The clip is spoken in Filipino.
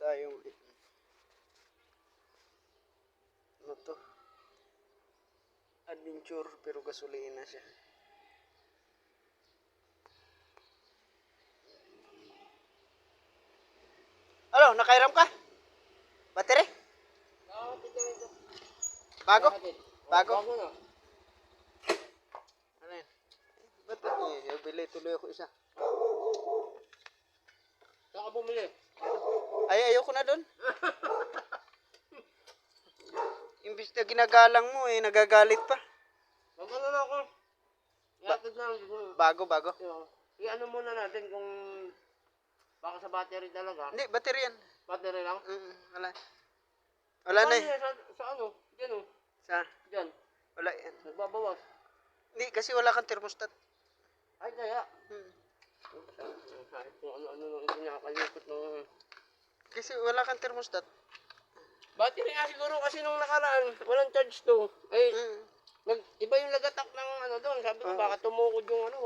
tayong ano to, adventure pero gasolina siya. Ano, nakairam ka? Battery? Bago? Bago? na. Ano yan? Ba't bili tuloy ako isa? Saan ka bumili? Ay, ayoko na doon. Imbis na ginagalang mo eh, nagagalit pa. Magano na ako. Iatid na lang. Bago, bago. I-ano muna natin kung baka sa battery talaga. Hindi, battery yan. Battery lang? Wala. Wala na eh. Sa ano? Diyan o. Sa? Diyan. Wala yan. Nagbabawas. Hindi, kasi wala kang thermostat. Ay, kaya. Kahit kung ano-ano nung pinakalikot ng... Kasi wala kang thermostat. Battery nga siguro kasi nung nakaraan, walang charge to. Ay, iba yung lagatak ng ano doon. Sabi ko, baka tumukod yung ano.